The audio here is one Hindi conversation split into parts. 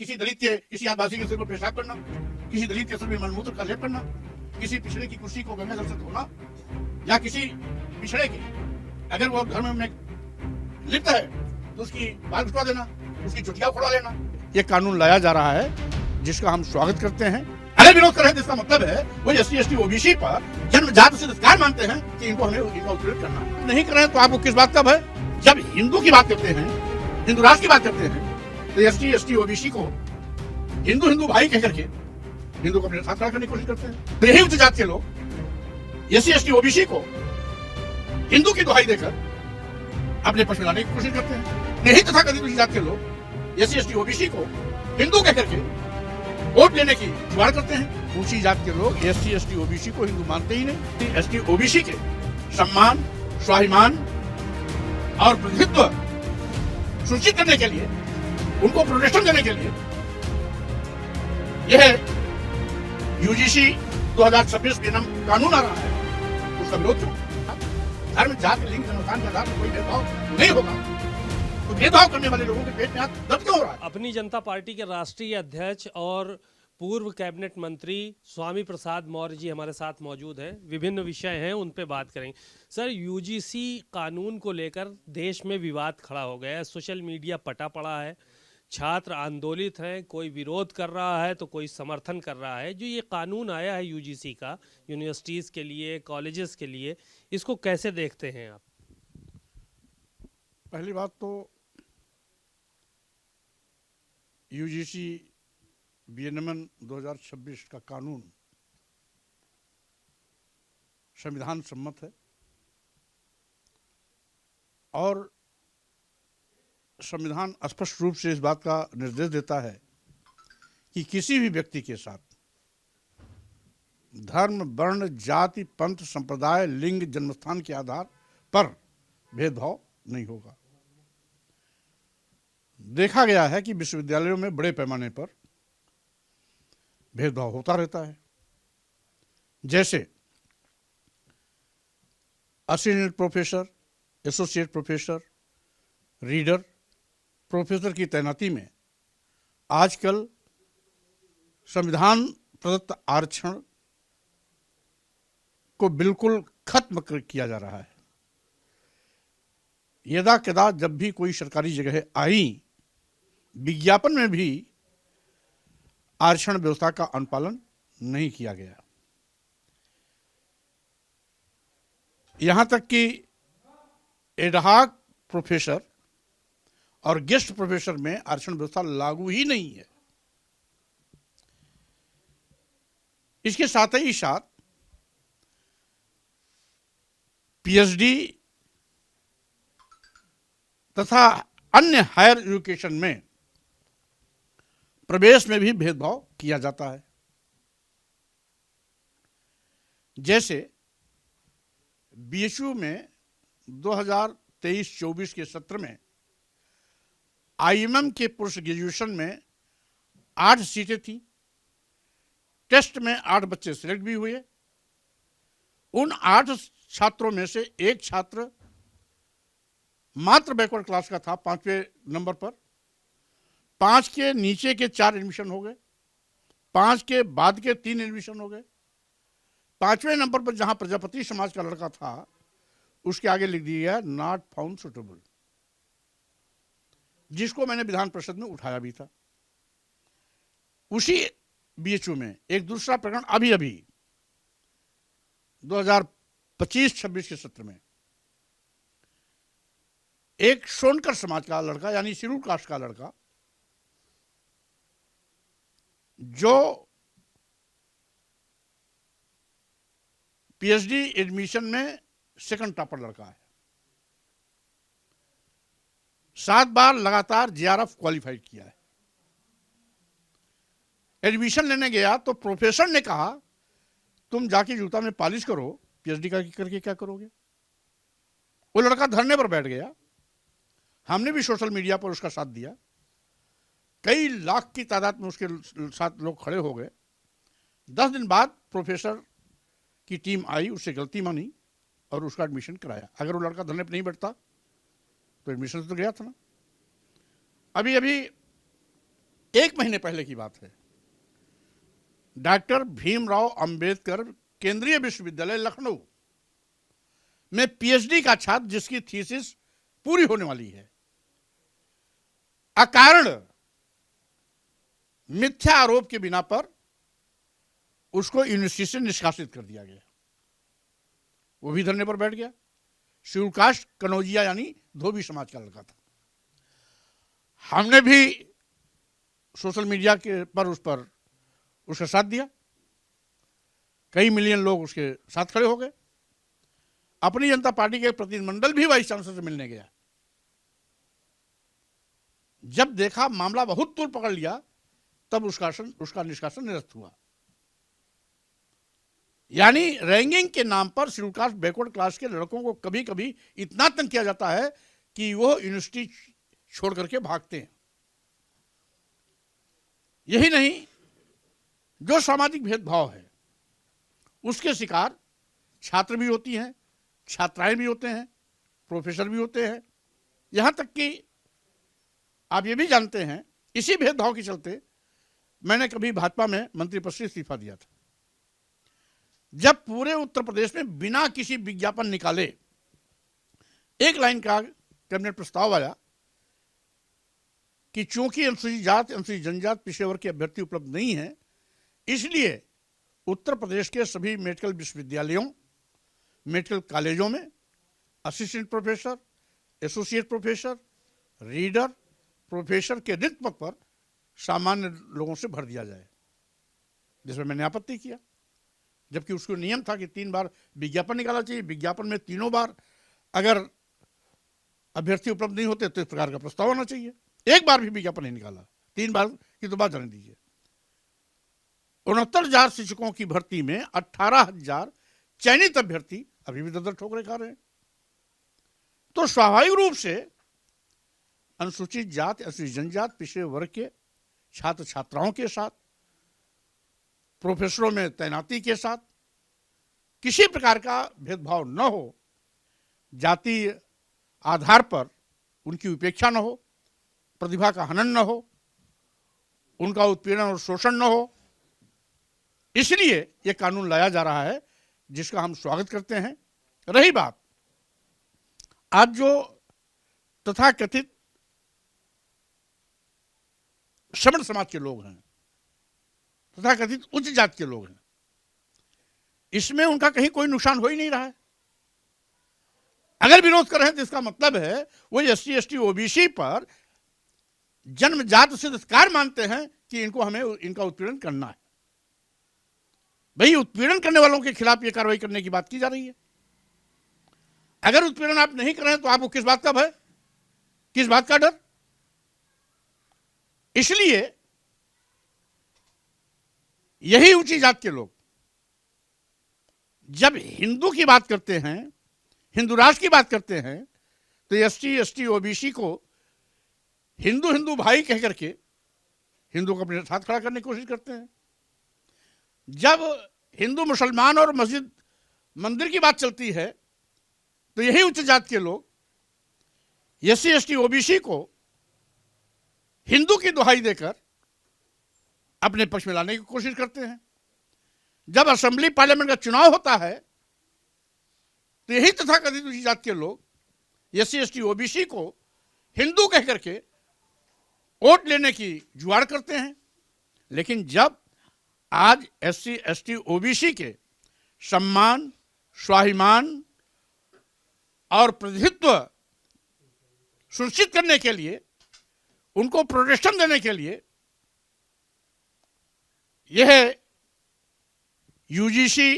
किसी दलित के किसी आदिवासी के सिर पर पेशाब करना, किसी दलित के सिर में मलमूत्र का लेप करना, किसी पिछड़े की कुर्सी को गंगा जल से धोना, या किसी पिछड़े की अगर वो धर्म में लिप्त है तो उसकी बाल कटवा देना, उसकी चुटिया फोड़ा लेना। ये कानून लाया जा रहा है जिसका हम स्वागत करते हैं। अगर विरोध कर रहे हैं जिसका मतलब है वो एससी एसटी ओबीसी पर जन्मजात से अधिकार मानते हैं कि इनको हमें इनका उपयोग करना नहीं कर रहे हैं। तो आपको किस बात का भय? जब हिंदू की बात करते हैं, हिंदू राष्ट्र की बात करते हैं, तो एसटी एसटी ओबीसी को हिंदू हिंदू भाई कहकर के हिंदू को अपने साथ खड़ा करने की कोशिश करते हैं। तो यही उच्च जात के लोग एससी एसटी ओबीसी को हिंदू की दुहाई देकर अपने पक्ष में लाने की कोशिश करते हैं। यही तथाकथित उच्च जात के लोग एससी एसटी ओबीसी को हिंदू कहकर के वोट देने की जुगाड़ करते हैं। ऊंची जात के लोग एससी एसटी ओबीसी को हिंदू मानते ही नहीं। एसटी ओबीसी के सम्मान, स्वाभिमान और प्रतिनिधित्व सुनिश्चित करने के लिए, उनको प्रोटेक्शन देने के लिए यह यूजीसी 2026 विनियम कानून आ रहा है। उसका विरोध क्यों? धर्म, जाति, लिंग, जन्मस्थान के आधार पर कोई भेदभाव नहीं होगा। तो भेदभाव करने वाले लोगों के पेट में हाथ दर्द क्यों हो रहा है? अपनी जनता पार्टी के राष्ट्रीय अध्यक्ष और पूर्व कैबिनेट मंत्री स्वामी प्रसाद मौर्य जी हमारे साथ मौजूद हैं। विभिन्न विषय हैं, उन पे बात करेंगे। सर, यूजीसी कानून को लेकर देश में विवाद खड़ा हो गया है, सोशल मीडिया पटा पड़ा है, छात्र आंदोलित हैं, कोई विरोध कर रहा है तो कोई समर्थन कर रहा है। जो ये कानून आया है यूजीसी का यूनिवर्सिटीज़ के लिए, कॉलेजेस के लिए, इसको कैसे देखते हैं आप? पहली बात तो यूजीसी विनियमन 2026 का कानून संविधान सम्मत है और संविधान स्पष्ट रूप से इस बात का निर्देश देता है कि किसी भी व्यक्ति के साथ धर्म, वर्ण, जाति, पंथ, संप्रदाय, लिंग, जन्मस्थान के आधार पर भेदभाव नहीं होगा। देखा गया है कि विश्वविद्यालयों में बड़े पैमाने पर भेदभाव होता रहता है। जैसे assistant professor, associate professor, reader, professor की तैनाती में आजकल संविधान प्रदत्त आरक्षण को बिल्कुल खत्म किया जा रहा है। यदा कदा जब भी कोई सरकारी जगह आई, विज्ञापन में भी आरक्षण व्यवस्था का अनुपालन नहीं किया गया। यहां तक कि एडहॉक प्रोफेसर और गेस्ट प्रोफेसर में आरक्षण व्यवस्था लागू ही नहीं है। इसके साथ ही साथ पीएचडी तथा अन्य हायर एजुकेशन में प्रवेश में भी भेदभाव किया जाता है। जैसे बीएचयू में 2023-24 के सत्र में आईएमएम के पोस्ट ग्रेजुएशन में 8 सीटें थी। टेस्ट में 8 बच्चे सिलेक्ट भी हुए। उन 8 छात्रों में से एक छात्र मात्र बैकवर्ड क्लास का था, 5वें नंबर पर। 5 के नीचे के 4 एडमिशन हो गए, 5 के बाद के 3 एडमिशन हो गए। 5वें नंबर पर जहां प्रजापति समाज का लड़का था, उसके आगे लिख दिया नॉट फाउंड सुटेबल, जिसको मैंने विधान परिषद में उठाया भी था। उसी बीएचयू में एक दूसरा प्रकरण अभी 2025-26 के सत्र में एक सोनकर समाज का लड़का, यानी शेड्यूल कास्ट का लड़का, जो पीएचडी एडमिशन में सेकंड टॉपर लड़का है, 7 बार लगातार जेआरएफ क्वालिफाइड किया है। एडमिशन लेने गया तो प्रोफेसर ने कहा तुम जाके जूता में पॉलिश करो, पीएचडी का करके क्या करोगे। वो लड़का धरने पर बैठ गया। हमने भी सोशल मीडिया पर उसका साथ दिया। कई लाख की तादाद में उसके साथ लोग खड़े हो गए। 10 दिन बाद प्रोफेसर की टीम आई, उससे गलती मानी और उसका एडमिशन कराया। अगर वो लड़का धरने पर नहीं बैठता तो एडमिशन तो गया था ना। अभी 1 महीने पहले की बात है, डॉक्टर भीमराव अंबेडकर केंद्रीय विश्वविद्यालय लखनऊ में पीएचडी का छात्र, जिसकी थीसिस पूरी होने वाली है, अकारण मिथ्या आरोप के बिना पर उसको यूनिवर्सिटी से निष्कासित कर दिया गया। वो भी धरने पर बैठ गया। शेड्यूल कास्ट कनौजिया यानी धोबी समाज का लड़का था। हमने भी सोशल मीडिया के पर उसका साथ दिया। कई मिलियन लोग उसके साथ खड़े हो गए। अपनी जनता पार्टी के प्रतिनिधिमंडल भी वाइस चांसलर से मिलने गया। जब देखा मामला बहुत तूल पकड़ लिया, तब उसका निष्कासन निरस्त हुआ। यानी रैंकिंग के नाम पर शेड्यूल कास्ट बैकवर्ड क्लास के लड़कों को कभी कभी इतना तंग किया जाता है कि वो यूनिवर्सिटी छोड़ करके भागते हैं। यही नहीं, जो सामाजिक भेदभाव है उसके शिकार छात्र भी होती हैं, छात्राएं भी होते हैं, प्रोफेसर भी होते हैं। यहां तक कि आप ये भी जानते हैं, इसी भेदभाव के चलते मैंने कभी भाजपा में मंत्री पद से इस्तीफा दिया था। जब पूरे उत्तर प्रदेश में बिना किसी विज्ञापन निकाले एक लाइन का कैबिनेट प्रस्ताव आया कि चूंकि अनुसूचित जाति, अनुसूचित जनजाति, पिछड़े वर्ग के अभ्यर्थी उपलब्ध नहीं है, इसलिए उत्तर प्रदेश के सभी मेडिकल विश्वविद्यालयों, मेडिकल कॉलेजों में assistant professor, associate professor, reader, professor के रिक्त पद पर सामान्य लोगों से भर दिया जाए, जिसमें मैंने आपत्ति किया। जबकि उसको नियम था कि 3 बार विज्ञापन निकाला चाहिए। विज्ञापन में तीनों बार अगर अभ्यर्थी उपलब्ध नहीं होते तो इस प्रकार का प्रस्ताव होना चाहिए। एक बार भी विज्ञापन नहीं निकाला, 3 बार की तो बात जाने दीजिए। 69,000 शिक्षकों की भर्ती में 18,000 चयनित अभ्यर्थी अभी भी दर ठोकरे खा रहे हैं। तो स्वाभाविक रूप से अनुसूचित जाति, अनुसूचित जनजाति, पिछड़े वर्ग के छात्र छात्राओं के साथ, प्रोफेसरों में तैनाती के साथ किसी प्रकार का भेदभाव न हो, जाति आधार पर उनकी उपेक्षा न हो, प्रतिभा का हनन न हो, उनका उत्पीड़न और शोषण न हो, इसलिए यह कानून लाया जा रहा है, जिसका हम स्वागत करते हैं। रही बात आज जो तथाकथित श्रमण समाज के लोग हैं, तथाकथित उच्च जाति के लोग हैं, इसमें उनका कहीं कोई नुकसान हो ही नहीं रहा है। अगर विरोध कर रहे हैं तो इसका मतलब है वो एससी, एसटी, ओबीसी पर जन्मजात सिद्ध अधिकार मानते हैं कि हमें इनका उत्पीड़न करना है। भाई, उत्पीड़न करने वालों के खिलाफ ये कार्रवाई करने की बात की जा रही है। अगर उत्पीड़न आप नहीं कर रहे हैं तो आपको किस बात का भय, किस बात का डर? इसलिए यही ऊंची जात के लोग जब हिंदू की बात करते हैं, हिंदू राष्ट्र की बात करते हैं, तो एसटी, एसटी, ओबीसी को हिंदू हिंदू भाई कह करके हिंदू को अपने साथ खड़ा करने की कोशिश करते हैं। जब हिंदू, मुसलमान और मस्जिद मंदिर की बात चलती है तो यही उच्च जात के लोग एससी, एसटी, ओबीसी को हिंदू की दुहाई देकर अपने पक्ष में लाने की कोशिश करते हैं। जब असेंबली पार्लियामेंट का चुनाव होता है तो यही तथाकथित उच्च जात के लोग एससी, एसटी, ओबीसी को हिंदू कह करके वोट लेने की जुगाड़ करते हैं। लेकिन जब आज एससी, एसटी, ओबीसी के सम्मान, स्वाभिमान और प्रतिनिधित्व सुनिश्चित करने के लिए, उनको प्रोटेक्शन देने के लिए यह यूजीसी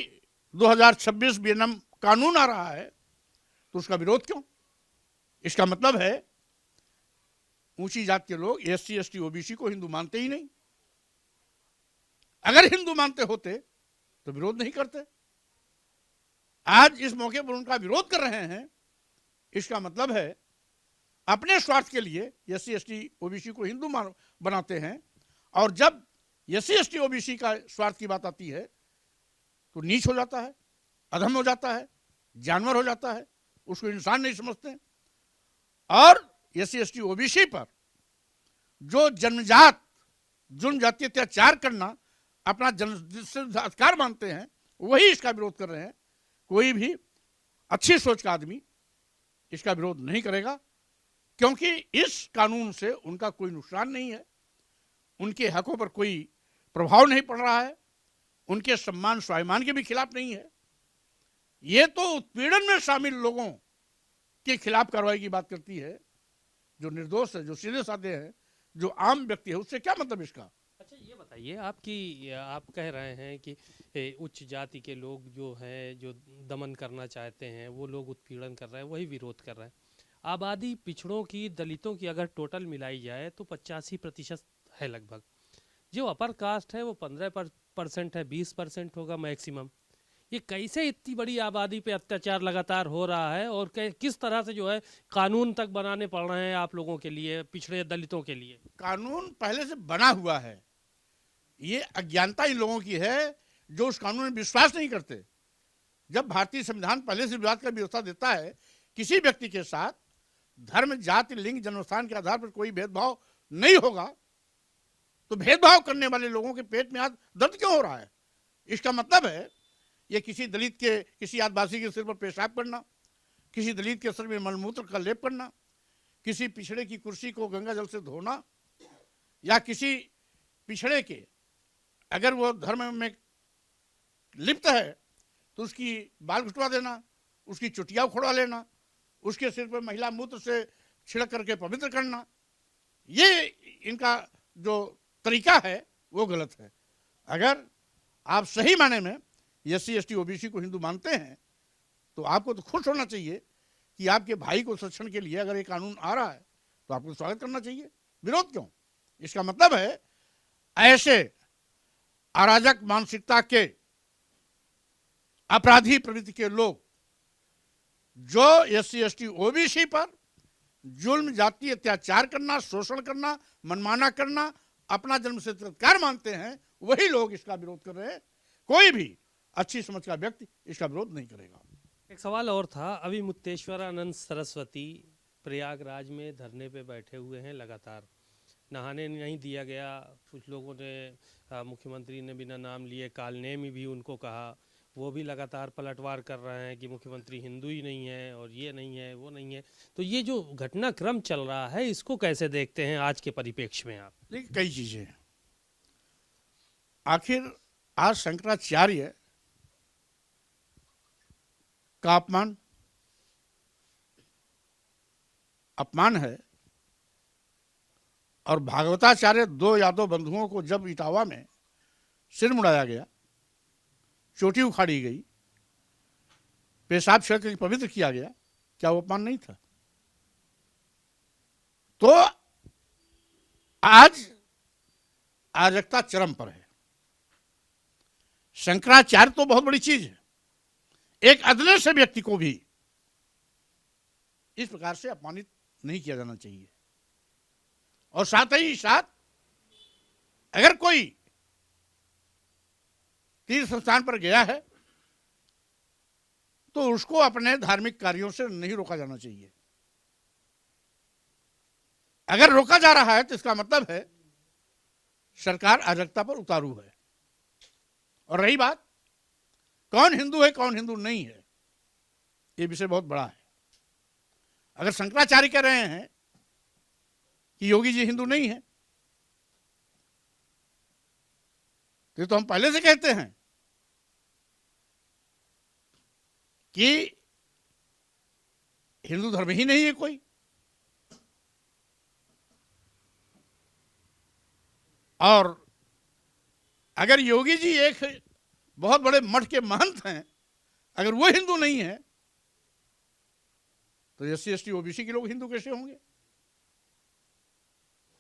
2026 बीएनएम कानून आ रहा है, तो उसका विरोध क्यों? इसका मतलब है ऊंची जात के लोग एससी, एसटी, ओबीसी को हिंदू मानते ही नहीं। अगर हिंदू मानते होते तो विरोध नहीं करते। आज इस मौके पर उनका विरोध कर रहे हैं, इसका मतलब है अपने स्वार्थ के लिए एससी, एसटी, ओबीसी को हिंदू बनाते हैं। और जब एससी, एसटी, ओबीसी का स्वार्थ की बात आती है तो नीच हो जाता है, अधम हो जाता है, जानवर हो जाता है, उसको इंसान नहीं समझते। और एससी, एसटी, ओबीसी पर जो जन्मजात जुल्म जाति अत्याचार करना अपना जन अधिकार मानते हैं, वही इसका विरोध कर रहे हैं। कोई भी अच्छी सोच का आदमी इसका विरोध नहीं करेगा, क्योंकि इस कानून से उनका कोई नुकसान नहीं है, उनके हकों पर कोई प्रभाव नहीं पड़ रहा है, उनके सम्मान स्वाभिमान के भी खिलाफ नहीं है। ये तो उत्पीड़न में शामिल लोगों के खिलाफ कार्रवाई की बात करती है। जो निर्दोष है, जो सीधे साधे हैं, जो आम व्यक्ति है, उससे क्या मतलब इसका। अच्छा, ये बताइए, आप कह रहे हैं कि उच्च जाति के लोग जो हैं, जो दमन करना चाहते हैं, वो लोग उत्पीड़न कर रहे हैं, वही विरोध कर रहे हैं। आबादी पिछड़ों की, दलितों की अगर टोटल मिलाई जाए तो 85% है लगभग। जो अपर कास्ट है वो 15% है, 20% होगा मैक्सिमम। ये कैसे इतनी बड़ी आबादी पे अत्याचार लगातार हो रहा है, और किस तरह से जो है कानून तक बनाने पड़ रहे हैं आप लोगों के लिए, पिछड़े दलितों के लिए? कानून पहले से बना हुआ है, ये अज्ञानता इन लोगों की है जो उस कानून में विश्वास नहीं करते। जब भारतीय संविधान पहले से विवाद का व्यवस्था देता है, किसी व्यक्ति के साथ धर्म, जाति, लिंग, जन्मस्थान के आधार पर कोई भेदभाव नहीं होगा, तो भेदभाव करने वाले लोगों के पेट में आज दर्द क्यों हो रहा है? इसका मतलब है ये किसी दलित के, किसी आदिवासी के सिर पर पेशाब करना, किसी दलित के सिर में मलमूत्र का लेप करना, किसी पिछड़े की कुर्सी को गंगा जल से धोना, या किसी पिछड़े के अगर वो धर्म में लिप्त है तो उसकी बाल घुटवा देना, उसकी चुटिया उखड़वा लेना, उसके सिर पर महिला मूत्र से छिड़क करके पवित्र करना, ये इनका जो तरीका है वो गलत है। अगर आप सही माने में SC ST OBC को हिंदू मानते हैं तो आपको तो खुश होना चाहिए कि आपके भाई को संरक्षण के लिए अगर ये कानून आ रहा है तो आपको स्वागत करना चाहिए। विरोध क्यों? इसका मतलब है ऐसे अराजक मानसिकता के, अपराधी प्रवृत्ति के लोग जो SC ST OBC पर जुल्म, जाति अत्याचार करना, शोषण करना, मनमाना करना अपना जन्म से अधिकार मानते हैं, वही लोग इसका विरोध कर रहे हैं। कोई भी अच्छी समझ का व्यक्ति इसका विरोध नहीं करेगा। एक सवाल और था, अभी मुक्तेश्वरानंद सरस्वती प्रयागराज में धरने पे बैठे हुए हैं, लगातार नहाने नहीं दिया गया। कुछ लोगों ने, मुख्यमंत्री ने बिना नाम लिए कालने में भी उनको कहा, वो भी लगातार पलटवार कर रहे हैं कि मुख्यमंत्री हिंदू ही नहीं है, और ये नहीं है, वो नहीं है। तो ये जो घटनाक्रम चल रहा है, इसको कैसे देखते हैं आज के परिप्रेक्ष्य में आप? देखिए, कई चीजें, आखिर आज शंकराचार्य का अपमान है, और भागवताचार्य, दो यादव बंधुओं को जब इटावा में सिर मुड़ाया गया, चोटी उखाड़ी गई, पेशाब छिड़क पवित्र किया गया, क्या वो अपमान नहीं था? तो आज अराजकता चरम पर है। शंकराचार्य तो बहुत बड़ी चीज है, एक अदले से व्यक्ति को भी इस प्रकार से अपमानित नहीं किया जाना चाहिए। और साथ ही साथ अगर कोई तीर्थ स्थान पर गया है तो उसको अपने धार्मिक कार्यों से नहीं रोका जाना चाहिए। अगर रोका जा रहा है तो इसका मतलब है सरकार अराजकता पर उतारू है। और रही बात कौन हिंदू है, कौन हिंदू नहीं है, ये विषय बहुत बड़ा है। अगर शंकराचार्य कह रहे हैं कि योगी जी हिंदू नहीं है, तो हम पहले से कहते हैं कि हिंदू धर्म ही नहीं है कोई। और अगर योगी जी एक बहुत बड़े मठ के महंत हैं, अगर वो हिंदू नहीं है तो SC ST OBC के लोग हिंदू कैसे होंगे?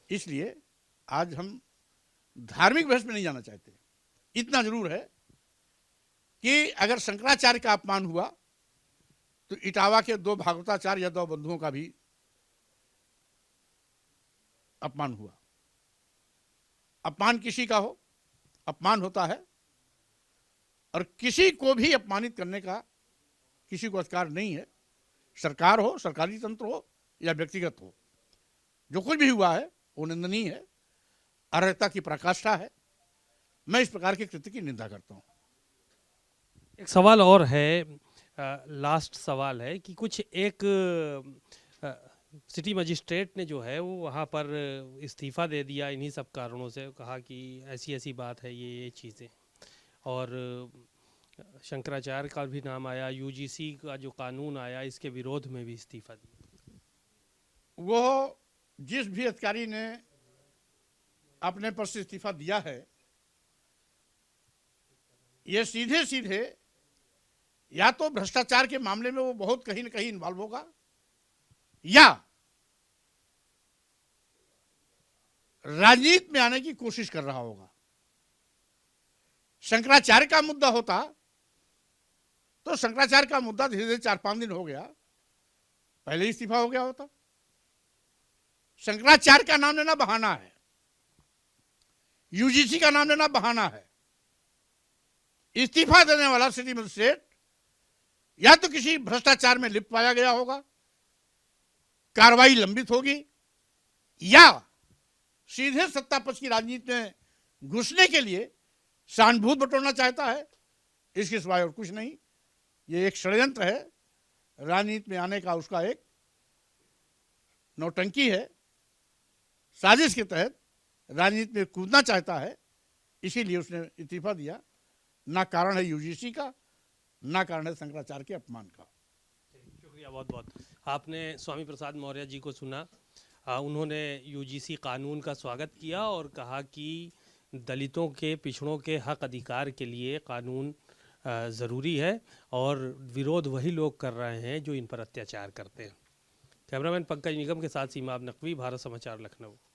इसलिए आज हम धार्मिक बहस में नहीं जाना चाहते। इतना जरूर है कि अगर शंकराचार्य का अपमान हुआ तो इटावा के दो भागवताचार्य यादव बंधुओं का भी अपमान हुआ। अपमान किसी का हो, अपमान होता है, और किसी को भी अपमानित करने का किसी को अधिकार नहीं है। सरकार हो, सरकारी तंत्र हो या व्यक्तिगत हो, जो कुछ भी हुआ है वो निंदनीय है। अर्हता की पराकाष्ठा है। मैं इस प्रकार के कृत्य की निंदा करता हूं। एक सवाल और है, लास्ट सवाल है कि कुछ एक सिटी मजिस्ट्रेट ने जो है वो वहाँ पर इस्तीफ़ा दे दिया इन्हीं सब कारणों से, कहा कि ऐसी ऐसी बात है, ये चीज़ें, और शंकराचार्य का भी नाम आया, यूजीसी का जो कानून आया इसके विरोध में भी इस्तीफ़ा दिया। वो जिस भी अधिकारी ने अपने पद से इस्तीफा दिया है, ये सीधे सीधे या तो भ्रष्टाचार के मामले में वो बहुत कहीं न कहीं इन्वॉल्व होगा, या राजनीति में आने की कोशिश कर रहा होगा। शंकराचार्य का मुद्दा होता तो शंकराचार्य का मुद्दा धीरे धीरे 4-5 दिन हो गया, पहले ही इस्तीफा हो गया होता। शंकराचार्य का नाम लेना बहाना है, यूजीसी का नाम लेना बहाना है। इस्तीफा देने वाला सिटी मजिस्ट्रेट या तो किसी भ्रष्टाचार में लिप्त पाया गया होगा, कार्रवाई लंबित होगी, या सीधे सत्ता पक्ष की राजनीति में घुसने के लिए सहानुभूति बटोरना चाहता है। इसके सिवाय और कुछ नहीं। ये एक षड्यंत्र है, राजनीति में आने का उसका एक नौटंकी है, साजिश के तहत राजनीति में कूदना चाहता है, इसीलिए उसने इस्तीफा दिया। ना कारण है यूजीसी का, ना कारण है शंकराचार्य के अपमान का। शुक्रिया बहुत बहुत। आपने स्वामी प्रसाद मौर्य जी को सुना, उन्होंने यूजीसी कानून का स्वागत किया और कहा कि दलितों के, पिछड़ों के हक अधिकार के लिए कानून ज़रूरी है, और विरोध वही लोग कर रहे हैं जो इन पर अत्याचार करते हैं। कैमरामैन पंकज निगम के साथ सीमा नकवी, भारत समाचार, लखनऊ।